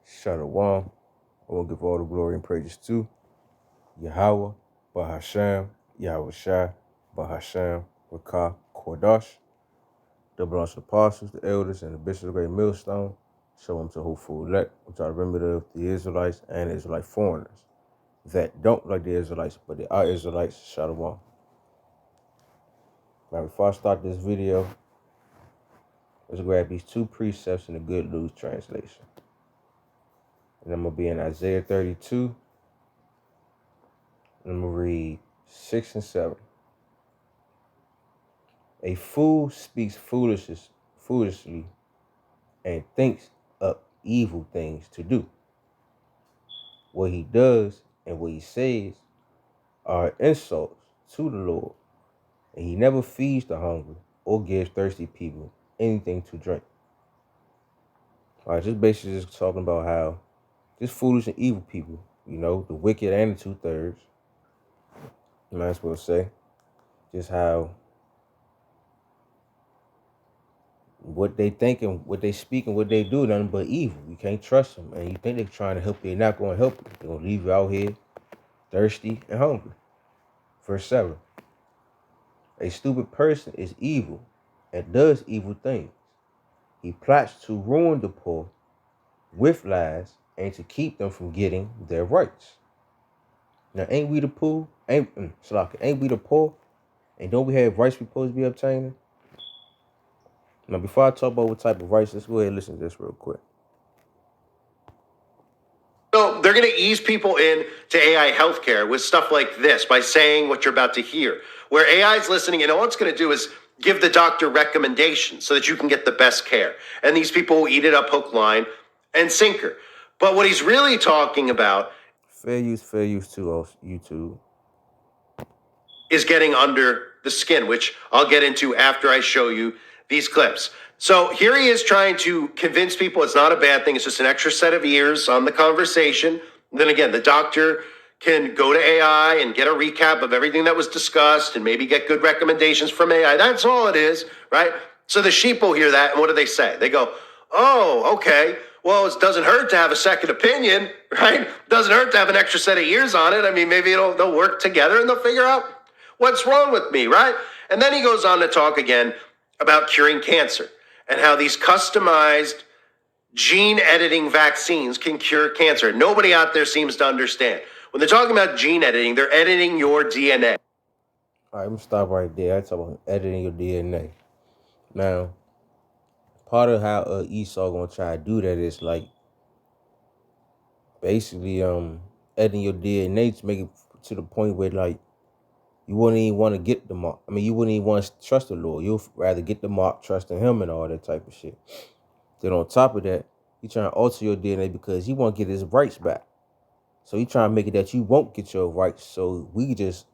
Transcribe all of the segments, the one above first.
Shalom. I will give all the glory and praises to Yahweh, Bahasham, Yahweh Shai, Bahasham, Rakah, Kordash, the belongs to the apostles, the elders, and the bishops of the great millstone. Show them to hopeful elect, which are the remnant of the Israelites and the Israelite foreigners that don't like the Israelites, but they are Israelites. Shalom. Now, before I start this video, let's grab these two precepts in the Good News Translation. And I'm going to be in Isaiah 32, and I'm going to read 6 and 7. A fool speaks foolishly and thinks up evil things to do. What he does and what he says are insults to the Lord, and he never feeds the hungry or gives thirsty people anything to drink. All right, just basically just talking about how just foolish and evil people, the wicked and the 2/3, you might as well say, just how what they think and what they speak and what they do, nothing but evil. You can't trust them, and you think they're trying to help you, they're not going to help you. They're going to leave you out here thirsty and hungry. Verse 7. A stupid person is evil and does evil things. He plots to ruin the poor with lies and to keep them from getting their rights. Now, ain't we the poor? Ain't we the poor? And don't we have rights we're supposed to be obtaining? Now, before I talk about what type of rights, let's go ahead and listen to this real quick. So they're going to ease people in to AI healthcare with stuff like this by saying what you're about to hear, where AI is listening and all it's going to do is give the doctor recommendations so that you can get the best care. And these people will eat it up hook, line, and sinker. But what he's really talking about, fair use to YouTube, is getting under the skin, which I'll get into after I show you these clips. So here he is trying to convince people it's not a bad thing. It's just an extra set of ears on the conversation. And then again, the doctor can go to AI and get a recap of everything that was discussed and maybe get good recommendations from AI. That's all it is, right? So the sheep will hear that, and what do they say? They go, oh, okay. Well, it doesn't hurt to have a second opinion, right? Doesn't hurt to have an extra set of ears on it. I mean, maybe they'll work together and they'll figure out what's wrong with me, right? And then he goes on to talk again about curing cancer and how these customized gene editing vaccines can cure cancer. Nobody out there seems to understand. When they're talking about gene editing, they're editing your DNA. All right, I'm going to stop right there. I talk about editing your DNA. Now, part of how Esau going to try to do that is like basically editing your DNA to make it to the point where like you wouldn't even want to get the mark. I mean, you wouldn't even want to trust the Lord. You'll rather get the mark, trusting him and all that type of shit. Then on top of that, he trying to alter your DNA because he want to get his rights back. So he trying to make it that you won't get your rights. So we just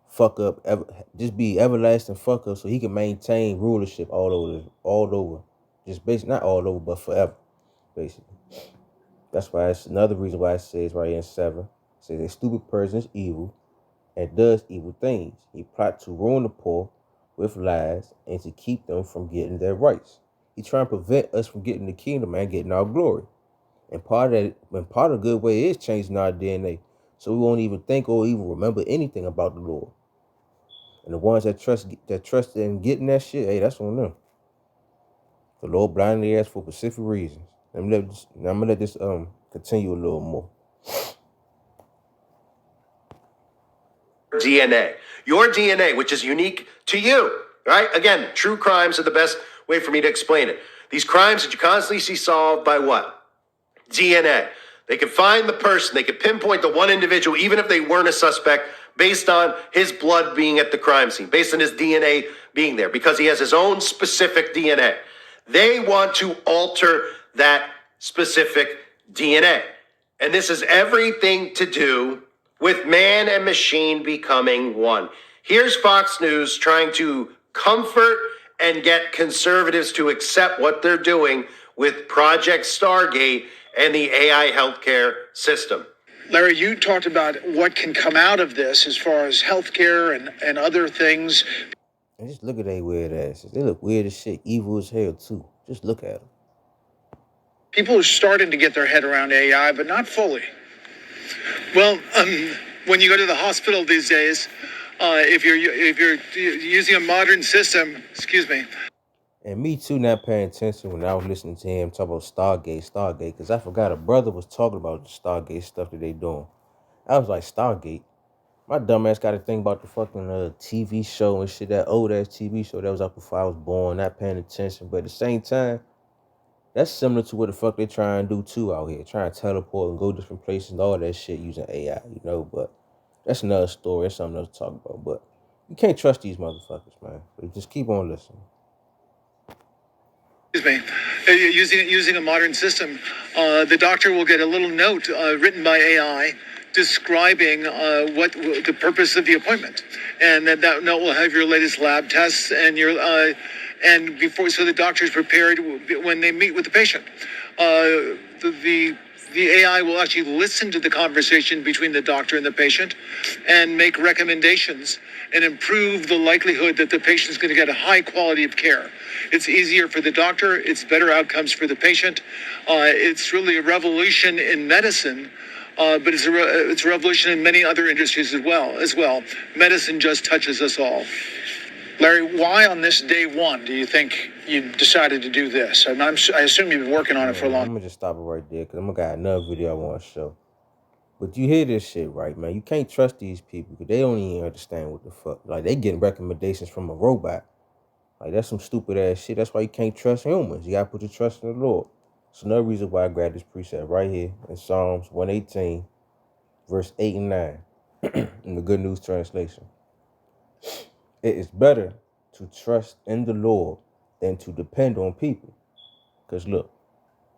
fuck up, just be everlasting fuck up so he can maintain rulership all over. Just basically, not all over, but forever, basically. That's why it's another reason why it says right here in 7, it says a stupid person is evil and does evil things. He plots to ruin the poor with lies and to keep them from getting their rights. He trying to prevent us from getting the kingdom and getting our glory. And part of the good way is changing our DNA, so we won't even think or even remember anything about the Lord. And the ones that trust in getting that shit, hey, that's on them. The Lord blindly asked for specific reasons. I'm gonna let this continue a little more. DNA. Your DNA, which is unique to you, right? Again, true crimes are the best way for me to explain it. These crimes that you constantly see solved by what? DNA. They could find the person, they could pinpoint the one individual, even if they weren't a suspect, based on his blood being at the crime scene, based on his DNA being there, because he has his own specific DNA. They want to alter that specific DNA. And this has everything to do with man and machine becoming one. Here's Fox News trying to comfort and get conservatives to accept what they're doing with Project Stargate and the AI healthcare system. Larry, you talked about what can come out of this as far as healthcare and other things. And just look at they weird asses. They look weird as shit, evil as hell too. Just look at them. People are starting to get their head around AI, but not fully. Well, when you go to the hospital these days, if you're using a modern system, excuse me. And me too, not paying attention when I was listening to him talk about Stargate, because I forgot a brother was talking about the Stargate stuff that they doing. I was like, Stargate? My dumb ass got to think about the fucking TV show and shit, that old ass TV show that was up before I was born, not paying attention. But at the same time, that's similar to what the fuck they trying to do too out here, trying to teleport and go different places and all that shit using AI, But that's another story. That's something else to talk about. But you can't trust these motherfuckers, man. But just keep on listening. Excuse me, using a modern system, the doctor will get a little note written by AI describing what the purpose of the appointment, and that note will have your latest lab tests and your and before, so the doctor is prepared when they meet with the patient. The AI will actually listen to the conversation between the doctor and the patient and make recommendations and improve the likelihood that the patient is going to get a high quality of care. It's easier for the doctor, it's better outcomes for the patient. It's really a revolution in medicine, but it's a revolution in many other industries as well. Medicine just touches us all. Larry, why on this day one do you think you decided to do this? I assume you've been working on it for a long time. I'm gonna just stop it right there because I'm gonna got another video I want to show. But you hear this shit, right, man? You can't trust these people because they don't even understand what the fuck. Like, they getting recommendations from a robot. Like, that's some stupid ass shit. That's why you can't trust humans. You gotta put your trust in the Lord. It's another reason why I grabbed this precept right here in Psalms 118, verse 8 and 9, in the Good News Translation. It is better to trust in the Lord than to depend on people. Because look,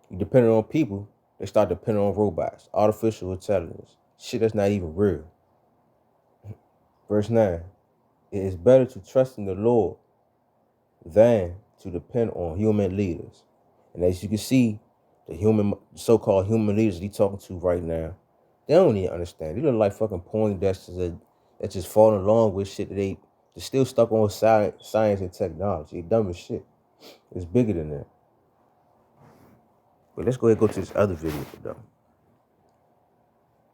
you depend on people, they start depending on robots, artificial intelligence, shit that's not even real. Verse 9, it is better to trust in the Lord than to depend on human leaders. And as you can see, the so-called human leaders he talking to right now, they don't even understand. They look like fucking Poindexters that just falling along with shit that they're still stuck on science and technology. They dumb as shit. It's bigger than that. But let's go ahead and go to this other video though.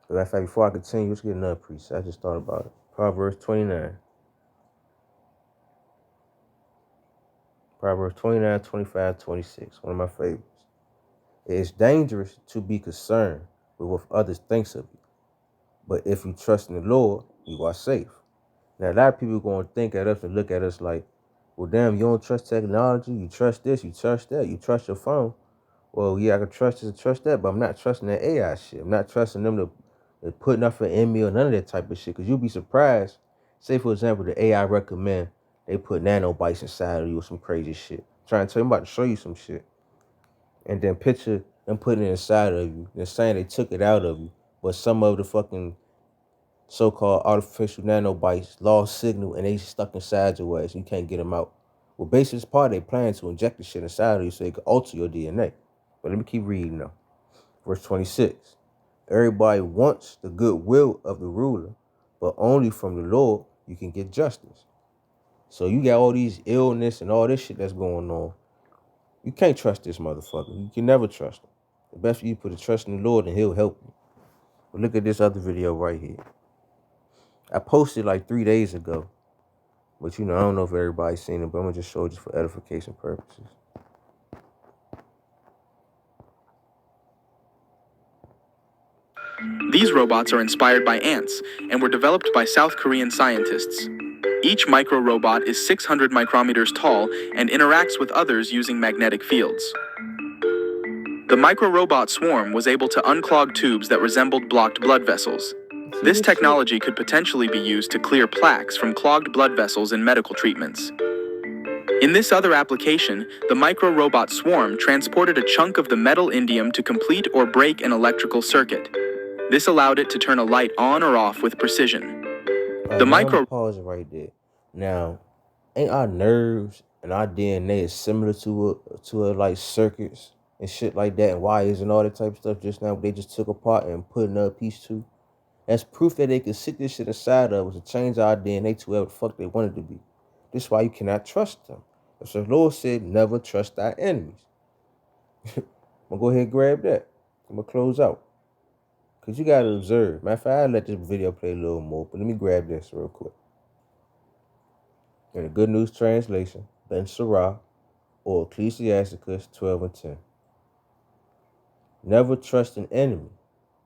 Matter of fact, before I continue, let's get another preset. I just thought about it. Proverbs 29. Proverbs 29, 25, 26. One of my favorites. It is dangerous to be concerned with what others thinks of you. But if you trust in the Lord, you are safe. Now, a lot of people are going to think at us and look at us like, well, damn, you don't trust technology? You trust this, you trust that, you trust your phone. Well, yeah, I can trust this and trust that, but I'm not trusting that AI shit. I'm not trusting them to put nothing in me or none of that type of shit. Because you'll be surprised. Say, for example, the AI recommend they put nanobites inside of you or some crazy shit. Trying to tell you, I'm about to show you some shit. And then picture them putting it inside of you. They're saying they took it out of you. But some of the fucking so-called artificial nanobites lost signal and they stuck inside your ass. You can't get them out. Well, basically, this part they plan to inject the shit inside of you so they can alter your DNA. But let me keep reading now. Verse 26. Everybody wants the goodwill of the ruler, but only from the Lord you can get justice. So you got all these illness and all this shit that's going on. You can't trust this motherfucker. You can never trust him. The best for you to put a trust in the Lord and he'll help you. But look at this other video right here. I posted like 3 days ago. But I don't know if everybody's seen it, but I'm going to just show it just for edification purposes. These robots are inspired by ants and were developed by South Korean scientists. Each micro-robot is 600 micrometers tall and interacts with others using magnetic fields. The micro-robot swarm was able to unclog tubes that resembled blocked blood vessels. This technology could potentially be used to clear plaques from clogged blood vessels in medical treatments. In this other application, the micro-robot swarm transported a chunk of the metal indium to complete or break an electrical circuit. This allowed it to turn a light on or off with precision. I'm pause it right there. Now, ain't our nerves and our DNA is similar to like circuits and shit like that and wires and all that type of stuff just now they just took apart and put another piece to? That's proof that they could sit this shit inside of us and change our DNA to whatever the fuck they wanted to be. This is why you cannot trust them. As the Lord said, never trust thy enemies. I'm gonna go ahead and grab that. I'm gonna close out. Cause you gotta observe. Matter of fact, I'll let this video play a little more, but let me grab this real quick. In the Good News Translation, Ben Sirach, or Ecclesiasticus 12 and 10. Never trust an enemy.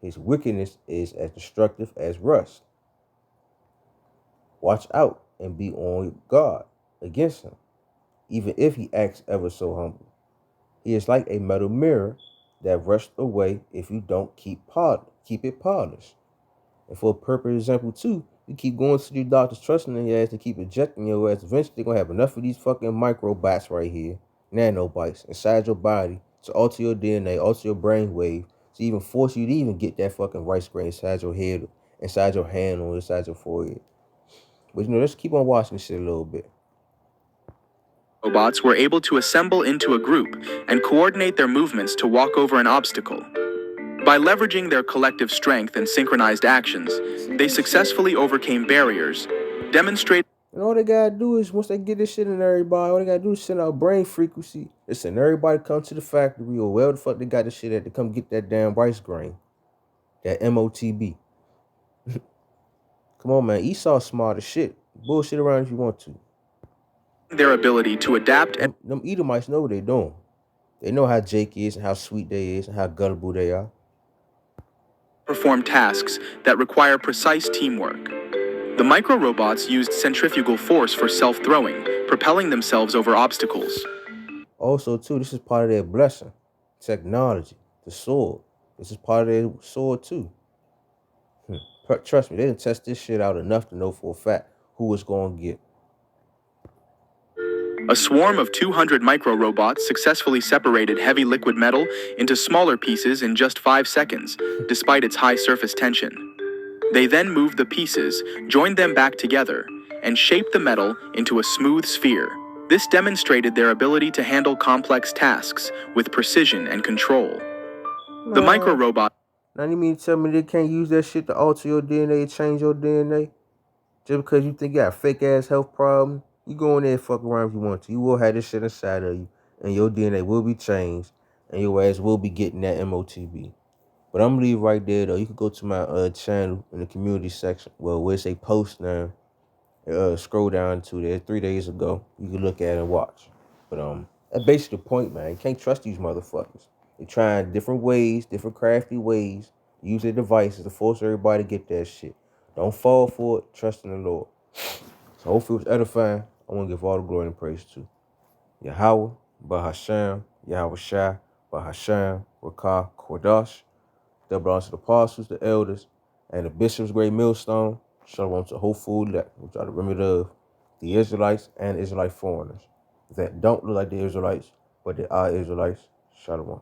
His wickedness is as destructive as rust. Watch out and be on guard against him, even if he acts ever so humble. He is like a metal mirror that rusts away if you don't keep it polished. And for a perfect example too, you keep going to these doctors trusting in your ass to keep injecting your ass. Eventually they're gonna have enough of these fucking microbots right here, nanobites, inside your body to alter your DNA, alter your brain wave, to even force you to even get that fucking rice grain inside your head, inside your hand, or inside your forehead. But let's keep on watching this shit a little bit. Robots were able to assemble into a group and coordinate their movements to walk over an obstacle. By leveraging their collective strength and synchronized actions, they successfully overcame barriers, demonstrating. And all they gotta do is, once they get this shit in everybody, all they gotta do is send out brain frequency. They send everybody come to the factory or wherever the fuck they got this shit at to come get that damn rice grain. That MOTB. Come on, man. Esau smart as shit. Bullshit around if you want to. Their ability to adapt and Them Edomites know what they doing. They know how Jake is and how sweet they is and how gullible they are. perform tasks that require precise teamwork. The micro-robots used centrifugal force for self-throwing, propelling themselves over obstacles. Also, too, this is part of their blessing. Technology, the sword. This is part of their sword, too. Trust me, they didn't test this shit out enough to know for a fact who it's going to get. A swarm of 200 micro-robots successfully separated heavy liquid metal into smaller pieces in just 5 seconds, despite its high surface tension. They then moved the pieces, joined them back together, and shaped the metal into a smooth sphere. This demonstrated their ability to handle complex tasks with precision and control. The micro-robot. Now you mean to tell me they can't use that shit to alter your DNA and change your DNA? Just because you think you got a fake ass health problem? You go in there and fuck around if you want to. You will have this shit inside of you, and your DNA will be changed, and your ass will be getting that MOTB. But I'm gonna leave right there though. You can go to my channel in the community section. Well, where it's a post now. Scroll down to there 3 days ago. You can look at it and watch. But that's basically the point, man. You can't trust these motherfuckers. They're trying different ways, different crafty ways, use their devices to force everybody to get that shit. Don't fall for it. Trust in the Lord. So hopefully it was edifying. I want to give all the glory and praise to Yahweh, Bahasham, Yahweh Shai, Bahasham, Rakah, Kodash. That belongs to the apostles, the elders, and the bishop's great millstone. Shalom to the whole food elect, which are the remedy of the Israelites and Israelite foreigners that don't look like the Israelites, but they are Israelites. Shalom.